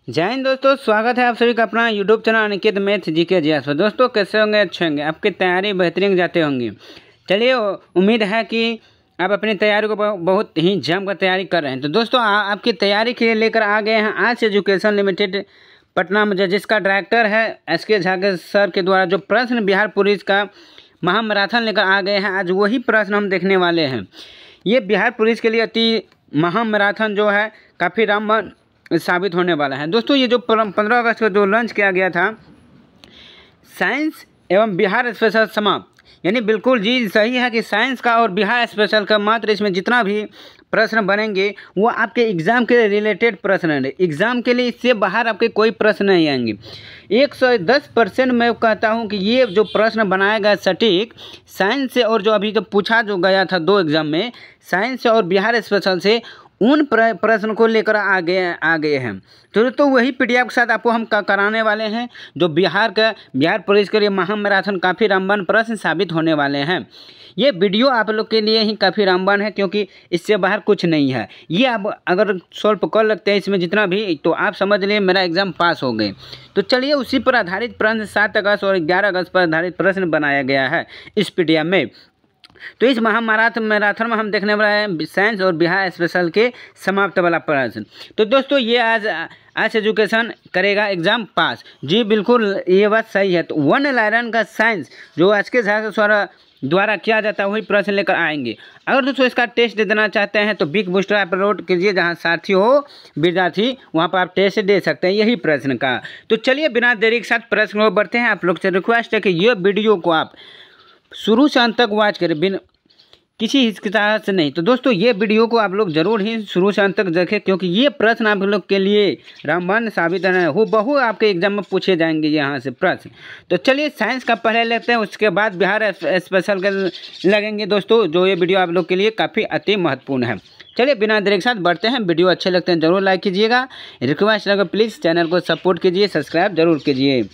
जय हिंद दोस्तों, स्वागत है आप सभी का अपना YouTube channel Aniket math GK GS पर। दोस्तों कैसे होंगे? अच्छे होंगे, आपकी तैयारी बेहतरीन जाते होंगे। चलिए, उम्मीद है कि आप अपनी तैयारी को बहुत ही जम कर तैयारी कर रहे हैं। तो दोस्तों आपकी तैयारी के लिए लेकर आ गए हैं आज एजुकेशन लिमिटेड पटना में, जिसका डायरेक्टर है SK झा के सर के द्वारा जो प्रश्न बिहार पुलिस का महामैराथन लेकर आ गए हैं। आज वही प्रश्न हम देखने वाले हैं। ये बिहार पुलिस के लिए अति महामैराथन जो है काफ़ी रामबाण साबित होने वाला है। दोस्तों ये जो 15 अगस्त को जो लॉन्च किया गया था साइंस एवं बिहार स्पेशल समाप्त, यानी बिल्कुल जी सही है कि साइंस का और बिहार स्पेशल का मात्र इसमें जितना भी प्रश्न बनेंगे वो आपके एग्ज़ाम के रिलेटेड प्रश्न है। एग्ज़ाम के लिए इससे बाहर आपके कोई प्रश्न नहीं आएंगे। 110% मैं कहता हूं कि ये जो प्रश्न बनाया गया सटीक साइंस से, और जो अभी जो पूछा जो गया था 2 एग्ज़ाम में साइंस से और बिहार स्पेशल से, उन प्रश्न को लेकर आ गए हैं। तो वही PDF के साथ आपको हम कराने वाले हैं जो बिहार पुलिस के लिए महामैराथन काफ़ी रामबाण प्रश्न साबित होने वाले हैं। ये वीडियो आप लोग के लिए ही काफ़ी रामबाण है क्योंकि इससे बाहर कुछ नहीं है। ये आप अगर सॉल्व कर लगते हैं इसमें जितना भी, तो आप समझ लिए मेरा एग्ज़ाम पास हो गए। तो चलिए उसी पर आधारित प्रश्न 7 अगस्त और 11 अगस्त पर आधारित प्रश्न बनाया गया है इस PDF में। तो इस महामैराथन में हम देखने वाले हैं साइंस और बिहार स्पेशल के समाप्त वाला प्रश्न। तो दोस्तों ये आज एजुकेशन करेगा एग्ज़ाम पास। जी बिल्कुल, ये बात सही है। तो 1 लायरन का साइंस जो SK झा के द्वारा किया जाता है वही प्रश्न लेकर आएंगे। अगर दोस्तों इसका टेस्ट दे देना चाहते हैं तो बिग बूस्टर अपलोड कीजिए, जहां साथी हो विद्यार्थी वहां पर आप टेस्ट दे सकते हैं यही प्रश्न का। तो चलिए बिना देरी के साथ प्रश्न को बढ़ते हैं। आप लोग से रिक्वेस्ट है कि ये वीडियो को आप शुरू से अंत तक वॉच करें, बिना किसी हिचकिचाहट से नहीं। तो दोस्तों ये वीडियो को आप लोग जरूर ही शुरू से अंत तक देखें क्योंकि ये प्रश्न आप लोग के लिए रामबाण साबित है। हूबहू आपके एग्जाम में पूछे जाएंगे यहाँ से प्रश्न। तो चलिए साइंस का पहले लेते हैं, उसके बाद बिहार स्पेशल के लगेंगे दोस्तों, जो ये वीडियो आप लोग के लिए काफ़ी अति महत्वपूर्ण है। चलिए बिना देरी के साथ बढ़ते हैं। वीडियो अच्छे लगते हैं जरूर लाइक कीजिएगा, रिक्वेस्ट है प्लीज़ चैनल को सपोर्ट कीजिए, सब्सक्राइब जरूर कीजिए।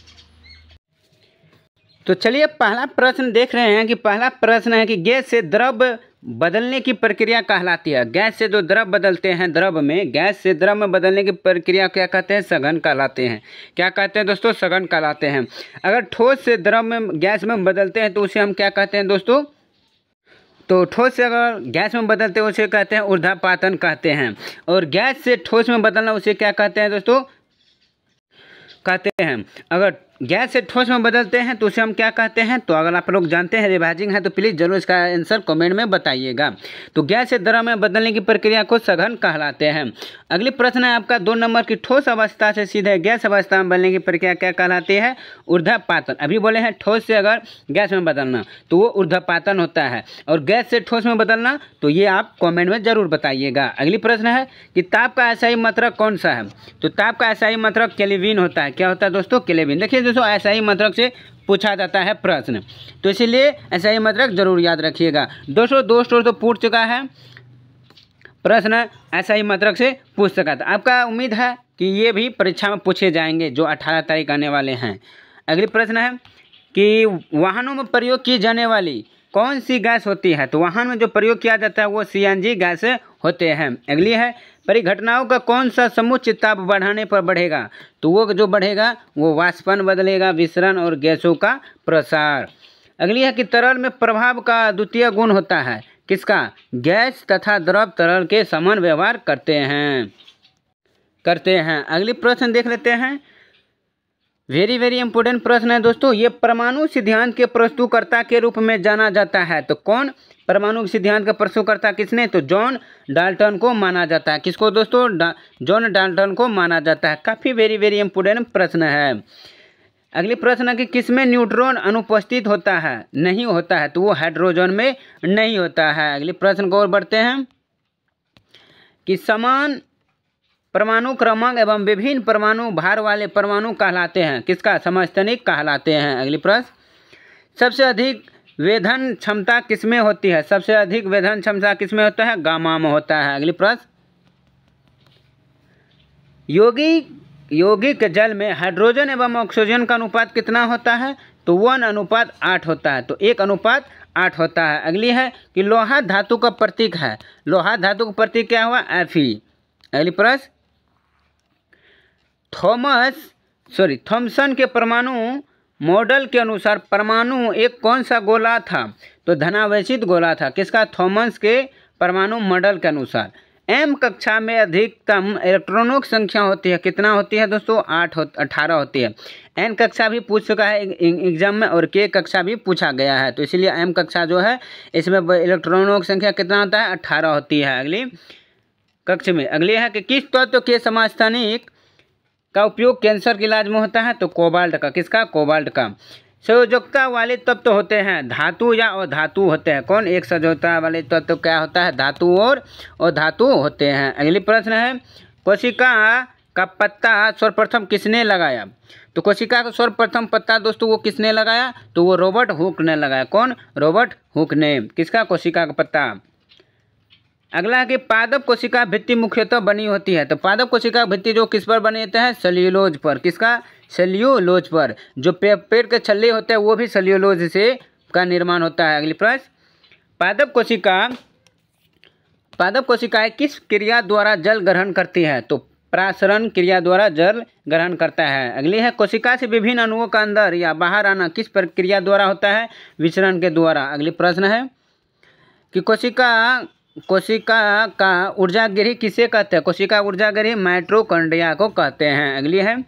तो चलिए पहला प्रश्न देख रहे हैं कि पहला प्रश्न है कि गैस से द्रव बदलने की प्रक्रिया कहलाती है। गैस से जो द्रव बदलते हैं, द्रव में गैस से द्रव में बदलने की प्रक्रिया क्या कहते हैं? सघन कहलाते हैं। क्या कहते हैं दोस्तों? सघन कहलाते हैं। अगर ठोस से द्रव में गैस में बदलते हैं तो उसे हम क्या कहते हैं दोस्तों? तो ठोस से अगर गैस में बदलते हैं उसे कहते हैं ऊर्ध्वपातन कहते हैं। और गैस से ठोस में बदलना उसे क्या कहते हैं दोस्तों? कहते हैं अगर गैस से ठोस में बदलते हैं तो उसे हम क्या कहते हैं? तो अगर आप लोग जानते हैं रिवाइजिंग है तो प्लीज़ जरूर इसका आंसर कमेंट में बताइएगा। तो गैस से द्रव में बदलने की प्रक्रिया को सघन कहलाते हैं। अगली प्रश्न है आपका 2 नंबर की ठोस अवस्था से सीधे गैस अवस्था में बदलने की प्रक्रिया क्या कहलाती है? ऊर्ध्वपातन। अभी बोले हैं ठोस से अगर गैस में बदलना तो वो ऊर्ध्वपातन होता है, और गैस से ठोस में बदलना तो ये आप कॉमेंट में जरूर बताइएगा। अगली प्रश्न है कि ताप का SI मात्रक कौन सा है? तो ताप का SI मात्रक केल्विन होता है। क्या होता है दोस्तों? केल्विन। देखिए दोस्तों SI मात्रक से पूछा जाता है प्रश्न, तो इसीलिए SI मात्रक जरूर याद रखिएगा। दोस्तों 2 स्टोर तो पूछ चुका है प्रश्न SI मात्रक से पूछ सका था। आपका उम्मीद है कि ये भी परीक्षा में पूछे जाएंगे जो 18 तारीख आने वाले हैं। अगली प्रश्न है कि वाहनों में प्रयोग की जाने वाली कौन सी गैस होती है? तो वाहन में जो प्रयोग किया जाता है वो CNG गैस होते हैं। अगली है परिघटनाओं का कौन सा समुच्चय ताप बढ़ाने पर बढ़ेगा? तो वो जो बढ़ेगा वो वाष्पन बदलेगा, विसरण और गैसों का प्रसार। अगली है कि तरल में प्रभाव का द्वितीय गुण होता है किसका? गैस तथा द्रव तरल के समान व्यवहार करते हैं। अगली प्रश्न देख लेते हैं। वेरी इंपॉर्टेंट प्रश्न है दोस्तों। ये परमाणु सिद्धांत के प्रस्तुतकर्ता के रूप में जाना जाता है। तो कौन परमाणु सिद्धांत का प्रस्तुतकर्ता किसने? तो जॉन डाल्टन को माना जाता है। किसको दोस्तों? जॉन डाल्टन को माना जाता है। काफ़ी वेरी इंपॉर्टेंट प्रश्न है। अगली प्रश्न है कि किसमें न्यूट्रॉन अनुपस्थित होता है? नहीं होता है, तो वो हाइड्रोजन में नहीं होता है। अगली प्रश्न को और बढ़ते हैं कि समान परमाणु क्रमांक एवं विभिन्न परमाणु भार वाले परमाणु कहलाते हैं किसका? समस्थानिक कहलाते हैं। अगली प्रश्न सबसे अधिक वेधन क्षमता किसमें होती है? सबसे अधिक वेधन क्षमता किसमें होता है? गामा में होता है। अगली प्रश्न यौगिक जल में हाइड्रोजन एवं ऑक्सीजन का अनुपात कितना होता है? तो 1:8 होता है। तो 1:8 होता है। अगली है कि लोहा धातु का प्रतीक है। लोहा धातु का प्रतीक क्या हुआ? Fe। अगली प्रश्न थॉमसन के परमाणु मॉडल के अनुसार परमाणु एक कौन सा गोला था? तो धनावेशित गोला था। किसका? थॉमस के परमाणु मॉडल के अनुसार। एम कक्षा में अधिकतम इलेक्ट्रॉनों की संख्या होती है, कितना होती है दोस्तों? 18 होती है। एन कक्षा भी पूछ चुका है एग्जाम में और के कक्षा भी पूछा गया है, तो इसलिए एम कक्षा जो है इसमें इलेक्ट्रॉनों की संख्या कितना होता है? 18 होती है अगली कक्ष में। अगली है कि किस तत्व के समस्थानिक का उपयोग कैंसर के इलाज में होता है? तो कोबाल्ट का। किसका? कोबाल्ट का। संयोजकता वाले तत्व होते हैं धातु या अधातु होते हैं। कौन? एक संयोजकता वाले तत्व क्या होता है? धातु और अधातु होते हैं। अगली प्रश्न है कोशिका का पत्ता सर्वप्रथम किसने लगाया? तो कोशिका का सर्वप्रथम पत्ता दोस्तों वो किसने लगाया? तो वो रॉबर्ट हुक ने लगाया। कौन? रॉबर्ट हुक ने। किसका? कोशिका का पत्ता। अगला है कि पादप कोशिका भित्ति मुख्यतः बनी होती है। तो पादप कोशिका भित्ति जो किस पर बने होते हैं? सेल्यूलोज पर। किसका? सेल्यूलोज पर। जो पेड़ के छल्ले होते हैं वो भी सेल्यूलोज से का निर्माण होता है। अगली प्रश्न पादप कोशिकाएं किस क्रिया द्वारा जल ग्रहण करती है? तो प्रासरण क्रिया द्वारा जल ग्रहण करता है। अगली है कोशिका से विभिन्न अणुओं का अंदर या बाहर आना किस प्रक्रिया द्वारा होता है? विचरण के द्वारा। अगली प्रश्न है कि कोशिका का ऊर्जागृह किसे कहते हैं? कोशिका ऊर्जागृह माइटोकॉन्ड्रिया को कहते हैं। अगली है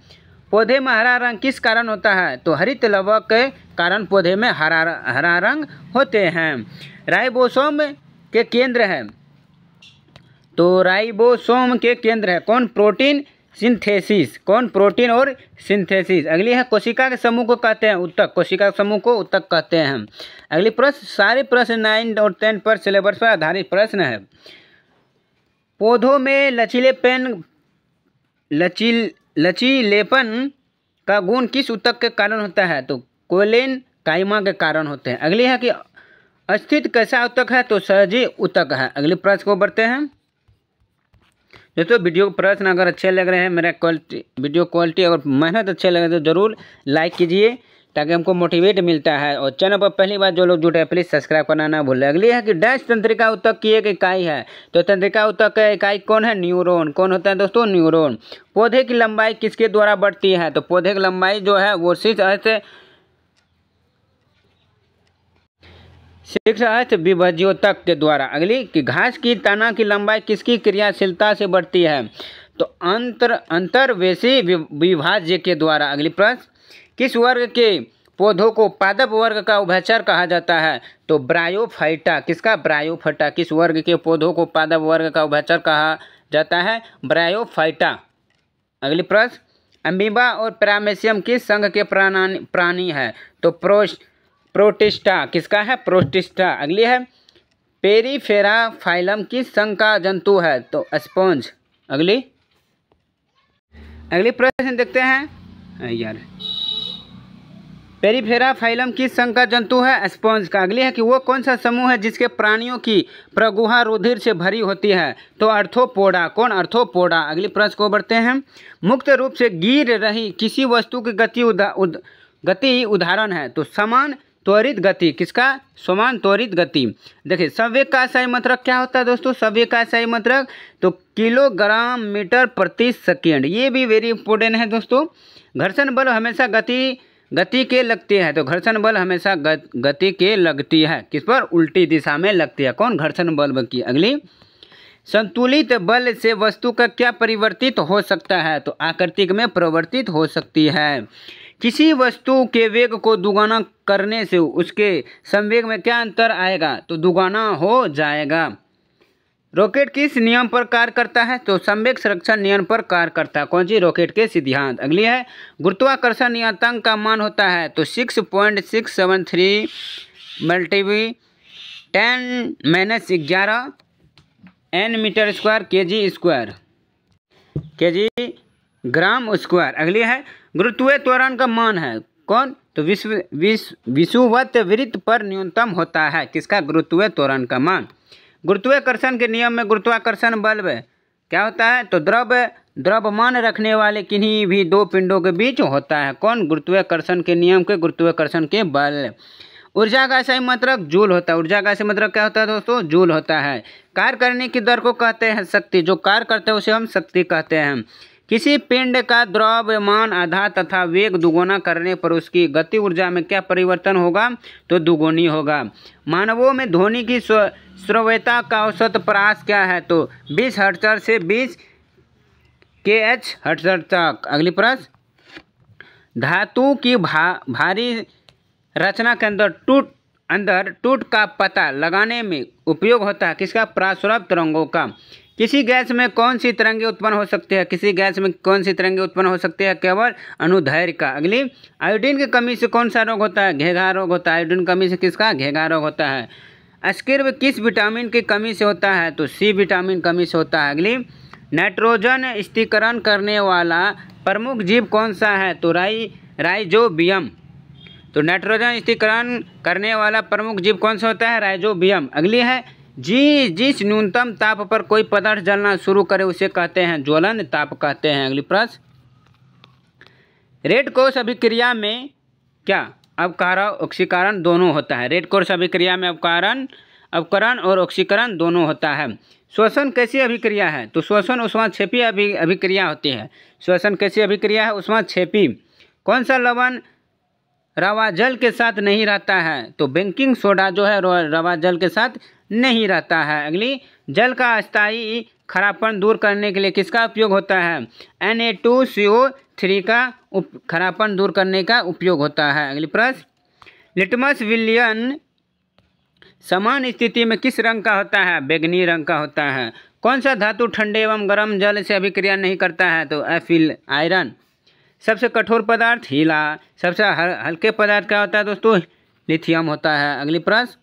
पौधे में हरा रंग किस कारण होता है? तो हरित लवक के कारण पौधे में हरा रंग होते हैं। राइबोसोम के केंद्र है। तो राइबोसोम के केंद्र है कौन? Protein synthesis. कौन? प्रोटीन और सिंथेसिस। अगली है कोशिका के समूह को कहते हैं ऊतक। कोशिका के समूह को ऊतक कहते हैं। अगली प्रश्न सारे प्रश्न 9 और 10 पर सिलेबस पर आधारित प्रश्न है। पौधों में लचीलेपन का गुण किस ऊतक के कारण होता है? तो कोलेन काइमा के कारण होते हैं। अगली है कि अस्थित कैसा ऊतक है? तो सहजी ऊतक है। अगली प्रश्न को बढ़ते हैं दोस्तों। वीडियो प्रश्न अगर अच्छे लग रहे हैं, मेरा वीडियो क्वालिटी अगर मेहनत अच्छे लगे तो ज़रूर लाइक कीजिए ताकि हमको मोटिवेट मिलता है। और चैनल पर पहली बार जो लोग जुटे हैं प्लीज़ सब्सक्राइब करना ना भूलें। अगली है कि डैश तंत्रिका ऊतक की एक इकाई है। तो तंत्रिका ऊतक का इकाई कौन है? न्यूरॉन। कौन होता है दोस्तों? न्यूरॉन। पौधे की लंबाई किसके द्वारा बढ़ती है? तो पौधे की लंबाई जो है वो 6 विभाज्योतक के द्वारा। अगली कि घास की तना की लंबाई किसकी क्रियाशीलता से बढ़ती है? तो अंतर्वेशी विभाज्य के द्वारा। अगली प्रश्न किस वर्ग के पौधों को पादप वर्ग का उभयचर कहा जाता है? तो ब्रायोफाइटा। किसका? ब्रायोफाइटा। किस वर्ग के पौधों को पादप वर्ग का उभयचर कहा जाता है? ब्रायोफाइटा। अगली प्रश्न अमीबा और पैरामेसियम किस संघ के प्राणी है? तो प्रोटिस्टा। किसका है? प्रोटिस्टा। अगली है पेरिफेरा फाइलम किस संघ का जंतु है? तो स्पॉन्ज। अगली प्रश्न देखते हैं पेरिफेरा फाइलम किस संघ का जंतु है? स्पॉन्ज का। अगली है कि वो कौन सा समूह है जिसके प्राणियों की प्रगुहा रुधिर से भरी होती है? तो अर्थोपोडा। कौन? अर्थोपोडा। अगली प्रश्न को बढ़ते हैं मुक्त रूप से गिर रही किसी वस्तु की गति उदाहरण है? तो समान त्वरित गति। किसका? समान त्वरित गति। देखिए संवेग का सही मात्रक क्या होता है दोस्तों? संवेग का सही मात्रक तो किलोग्राम मीटर प्रति सेकेंड। ये भी वेरी इंपॉर्टेंट है दोस्तों। घर्षण बल हमेशा गति के लगती है। तो घर्षण बल हमेशा गति के लगती है। किस पर? उल्टी दिशा में लगती है। कौन? घर्षण बल की। अगली संतुलित बल से वस्तु का क्या परिवर्तित हो सकता है? तो आकृतिक में परिवर्तित हो सकती है। किसी वस्तु के वेग को दुगुना करने से उसके संवेग में क्या अंतर आएगा? तो दुगुना हो जाएगा। रॉकेट किस नियम पर कार्य करता है? तो संवेग संरक्षण नियम पर कार्य करता है। कौन सी? रॉकेट के सिद्धांत। अगली है गुरुत्वाकर्षण नियतांक का मान होता है? तो 6.673 × 10⁻11 N मीटर स्क्वायर kg ग्राम स्क्वायर। अगली है गुरुत्वीय त्वरण का मान है कौन? तो विषुवत वृत्त पर न्यूनतम होता है। किसका? गुरुत्वीय त्वरण का मान। गुरुत्वाकर्षण के नियम में गुरुत्वाकर्षण बल क्या होता है? तो द्रव्यमान रखने वाले किन्हीं भी दो पिंडों के बीच होता है। कौन? गुरुत्वाकर्षण के नियम के गुरुत्वाकर्षण के बल। ऊर्जा का सही मात्रक जूल होता है। ऊर्जा का सही मात्रक क्या होता है दोस्तों? जूल होता है। कार्य करने की दर को कहते हैं शक्ति। जो कार्य करते हैं उसे हम शक्ति कहते हैं। किसी पिंड का द्रव्यमान आधा तथा वेग दुगुना करने पर उसकी गति ऊर्जा में क्या परिवर्तन होगा? तो दुगुनी होगा। मानवों में ध्वनि की श्रव्यता का औसत परास क्या है? तो 20 हर्ट्ज से 20 kH हर्ट्ज तक। अगली प्रश्न, धातु की भारी रचना के अंदर टूट का पता लगाने में उपयोग होता है किसका? पराश्रव तरंगों का। किसी गैस में कौन सी तरंगें उत्पन्न हो सकती है? किसी गैस में कौन सी तरंगें उत्पन्न हो सकती है? केवल अनुदैर्घ्य का। अगली, आयोडीन की कमी से कौन सा रोग होता है? घेघा रोग होता है। आयोडीन कमी से किसका? घेघा रोग होता है। अस्किर्व किस विटामिन की कमी से होता है? तो सी विटामिन कमी से होता है। अगली, नाइट्रोजन स्थिरीकरण करने वाला प्रमुख जीव कौन सा है? तो राइजोबियम। तो नाइट्रोजन स्थिरीकरण करने वाला प्रमुख जीव कौन सा होता है? राइजोबियम। अगली है, जिस न्यूनतम ताप पर कोई पदार्थ जलना शुरू करे उसे कहते हैं ज्वलन ताप कहते हैं। अगली प्रश्न, रेड क्रॉस अभिक्रिया में क्या अवकरण ऑक्सीकरण दोनों होता है? रेड क्रॉस अभिक्रिया में अवकरण और ऑक्सीकरण दोनों होता है। श्वसन कैसी अभिक्रिया है? तो श्वसन ऊष्माक्षेपी अभिक्रिया होती है। श्वसन कैसी अभिक्रिया है? ऊष्माक्षेपी। कौन सा लवण रवा जल के साथ नहीं रहता है? तो बेकिंग सोडा जो है रवा जल के साथ नहीं रहता है। अगली, जल का अस्थायी खरापन दूर करने के लिए किसका उपयोग होता है? Na2CO3 का खरापन दूर करने का उपयोग होता है। अगली प्रश्न, लिटमस विलयन समान स्थिति में किस रंग का होता है? बैंगनी रंग का होता है। कौन सा धातु ठंडे एवं गर्म जल से अभिक्रिया नहीं करता है? तो एफिल आयरन। सबसे कठोर पदार्थ हीरा। सबसे हल्के पदार्थ क्या होता है दोस्तों? लिथियम होता है। अगली प्रश्न,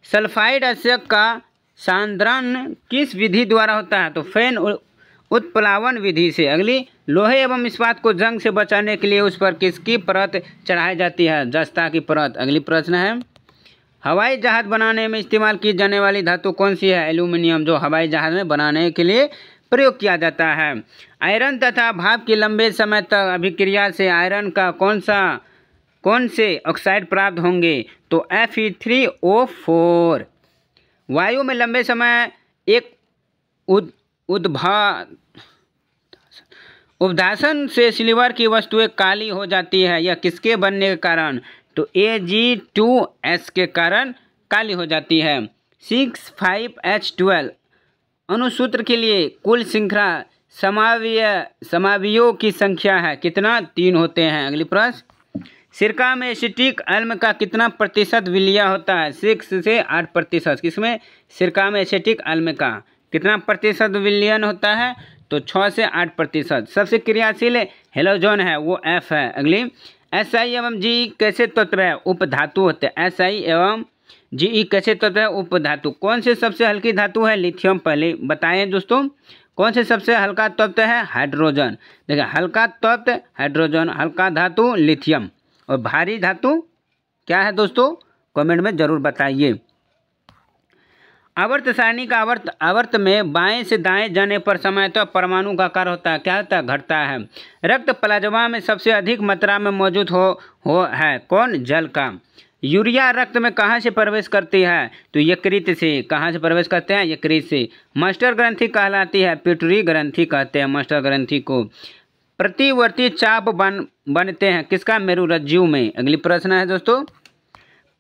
सल्फाइड अयस्क का सांद्रण किस विधि द्वारा होता है? तो फैन उत्प्लावन विधि से। अगली, लोहे एवं इस्पात को जंग से बचाने के लिए उस पर किसकी परत चढ़ाई जाती है? जस्ता की परत। अगली प्रश्न है, हवाई जहाज बनाने में इस्तेमाल की जाने वाली धातु कौन सी है? एल्यूमिनियम, जो हवाई जहाज में बनाने के लिए प्रयोग किया जाता है। आयरन तथा भाप की लंबे समय तक अभिक्रिया से आयरन का कौन से ऑक्साइड प्राप्त होंगे? तो Fe3O4। वायु में लंबे समय एक उद्भासन से सिल्वर की वस्तुएं काली हो जाती है। यह किसके बनने के कारण? तो Ag2S के कारण काली हो जाती है। 6,5H12 अणुसूत्र के लिए कुल श्रृंखला समावियों की संख्या है कितना? 3 होते हैं। अगली प्रश्न, सिरका में एसिटिक अम्ल का कितना प्रतिशत विलय होता है? 6 से 8%। किसमें? सिरका में एसिटिक अम्ल का कितना प्रतिशत विलयन होता है? तो 6 से 8%। सबसे क्रियाशील हेलोजन है वो F है। अगली, Si एवं Ge कैसे तत्व है? उपधातु होते हैं। Si एवं Ge कैसे तत्व है? उपधातु। कौन से सबसे हल्की धातु है? लिथियम। पहले बताएं दोस्तों, कौन से सबसे हल्का तत्व है? हाइड्रोजन। देखिए, हल्का तत्व हाइड्रोजन, हल्का धातु लिथियम, और भारी धातु क्या है दोस्तों? कमेंट में जरूर बताइए। आवर्त सारणी का आवर्त में बाएं से दाएं जाने पर सामान्यतः परमाणु का आकार होता है क्या होता है? घटता है। रक्त प्लाज्मा में सबसे अधिक मात्रा में मौजूद हो है कौन? जल का। यूरिया रक्त में कहाँ से प्रवेश करती है? तो यकृत से। कहाँ से प्रवेश करते हैं? यकृत से। मास्टर ग्रंथि कहलाती है? पिट्यूटरी ग्रंथि कहते हैं मास्टर ग्रंथि को। प्रतिवर्ती चाप बनते हैं किसका? मेरुरज्जु में। अगली प्रश्न है दोस्तों,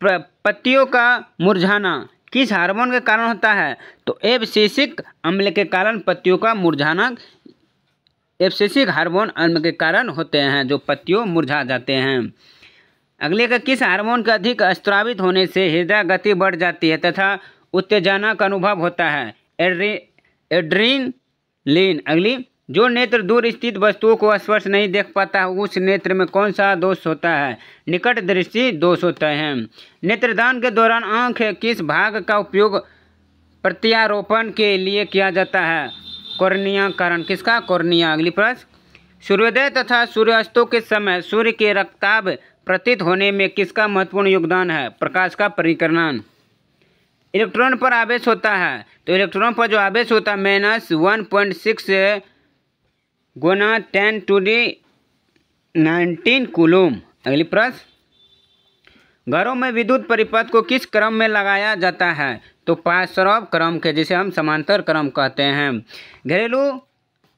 पत्तियों का मुरझाना किस हार्मोन के कारण होता है? तो एब्सिसिक अम्ल के कारण पत्तियों का मुरझाना एब्सिसिक हार्मोन अम्ल के कारण होते हैं, जो पत्तियों मुरझा जाते हैं। अगले का, किस हार्मोन के अधिक स्रावित होने से हृदय गति बढ़ जाती है तथा उत्तेजना का अनुभव होता है? एड्रेनलिन। अगली, जो नेत्र दूर स्थित वस्तुओं को स्पर्श नहीं देख पाता है उस नेत्र में कौन सा दोष होता है? निकट दृष्टि दोष होता है। नेत्रदान के दौरान आँख किस भाग का उपयोग प्रत्यारोपण के लिए किया जाता है? कॉर्नियाकरण। किसका? कॉर्निया। अगली प्रश्न, सूर्योदय तथा सूर्यास्तों के समय सूर्य के रक्ताभ प्रतीत होने में किसका महत्वपूर्ण योगदान है? प्रकाश का परिकरण। इलेक्ट्रॉन पर आवेश होता है, तो इलेक्ट्रॉन पर जो आवेश होता है -1.6 गुना 10⁻19 कूलम। अगली प्रश्न, घरों में विद्युत परिपथ को किस क्रम में लगाया जाता है? तो पार्श्व क्रम के, जिसे हम समांतर क्रम कहते हैं। घरेलू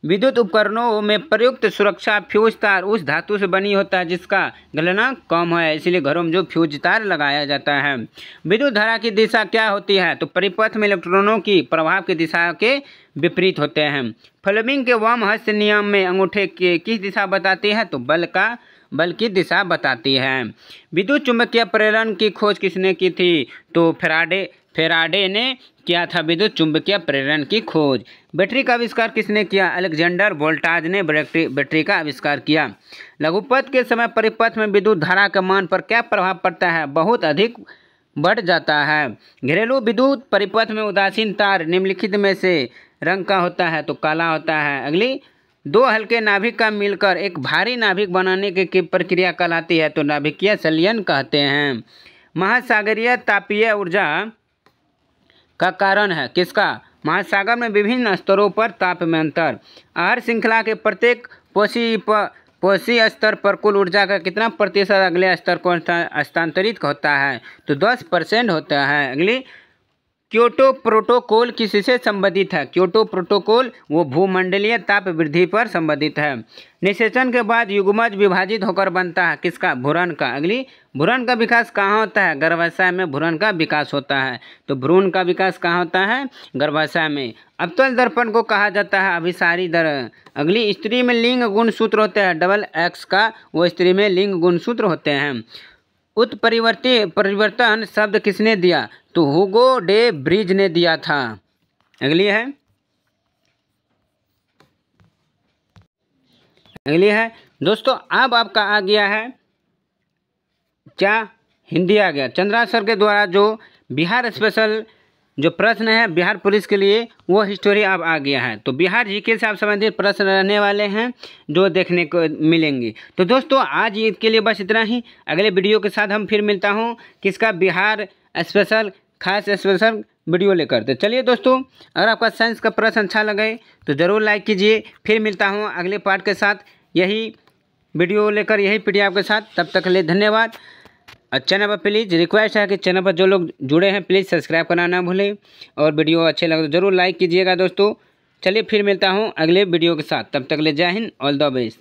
विद्युत उपकरणों में प्रयुक्त सुरक्षा फ्यूज तार उस धातु से बनी होता है जिसका गलनांक कम है, इसलिए घरों में जो फ्यूज तार लगाया जाता है। विद्युत धारा की दिशा क्या होती है? तो परिपथ में इलेक्ट्रॉनों की प्रभाव की दिशा के विपरीत होते हैं। फ्लेमिंग के वाम हस्त नियम में अंगूठे की किस दिशा बताती है? तो बल की दिशा बताती है। विद्युत चुंबकीय प्रेरण की खोज किसने की थी? तो फेराडे ने किया था विद्युत चुंबकीय प्रेरण की खोज। बैटरी का आविष्कार किसने किया? अलेक्जेंडर वोल्टाज ने बैटरी का आविष्कार किया। लघुपथ के समय परिपथ में विद्युत धारा के मान पर क्या प्रभाव पड़ता है? बहुत अधिक बढ़ जाता है। घरेलू विद्युत परिपथ में उदासीन तार निम्नलिखित में से रंग का होता है? तो काला होता है। अगली, दो हल्के नाभिक का मिलकर एक भारी नाभिक बनाने की प्रक्रिया कहलाती है? तो नाभिकीय संलयन कहते हैं। महासागरीय तापीय ऊर्जा का कारण है किसका? महासागर में विभिन्न स्तरों पर ताप में अंतर। आहार श्रृंखला के प्रत्येक पोषी स्तर पर कुल ऊर्जा का कितना प्रतिशत अगले स्तर को हस्तांतरित होता है? तो 10% होता है। अगली, क्योटो प्रोटोकॉल किससे संबंधित है? क्योटो प्रोटोकॉल वो भूमंडलीय ताप वृद्धि पर संबंधित है। निषेचन के बाद युग्मज विभाजित होकर बनता है किसका? भ्रूण का। अगली, भ्रूण का विकास कहाँ होता है? गर्भाशय में भ्रूण का विकास होता है। तो भ्रूण का विकास कहाँ होता है? गर्भाशय में। अवतल दर्पण को कहा जाता है अभिसारी दर्पण। अगली, स्त्री में लिंग गुणसूत्र होते हैं डबल एक्स का, वो स्त्री में लिंग गुणसूत्र होते हैं। उत्परिवर्तन शब्द किसने दिया? तो हुगो डे ब्रिज ने दिया था। अगली है दोस्तों, अब आपका आ गया है क्या? हिंदी आ गया। चंद्रा सर के द्वारा जो बिहार स्पेशल जो प्रश्न है बिहार पुलिस के लिए, वो हिस्टोरी अब आ गया है। तो बिहार जीके से आप संबंधित प्रश्न रहने वाले हैं जो देखने को मिलेंगे। तो दोस्तों आज इसके लिए बस इतना ही। अगले वीडियो के साथ हम फिर मिलता हूँ किसका? बिहार स्पेशल खास स्पेशल वीडियो लेकर। तो चलिए दोस्तों, अगर आपका साइंस का प्रश्न अच्छा लगे तो ज़रूर लाइक कीजिए। फिर मिलता हूँ अगले पार्ट के साथ, यही वीडियो लेकर, यही PDF के साथ। तब तक के लिए धन्यवाद। और चैनल पर प्लीज़ रिक्वेस्ट है कि चैनल पर जो लोग जुड़े हैं प्लीज़ सब्सक्राइब करना ना भूलें, और वीडियो अच्छे लगे तो ज़रूर लाइक कीजिएगा दोस्तों। चलिए फिर मिलता हूँ अगले वीडियो के साथ, तब तक के लिए जय हिंद, ऑल द बेस्ट।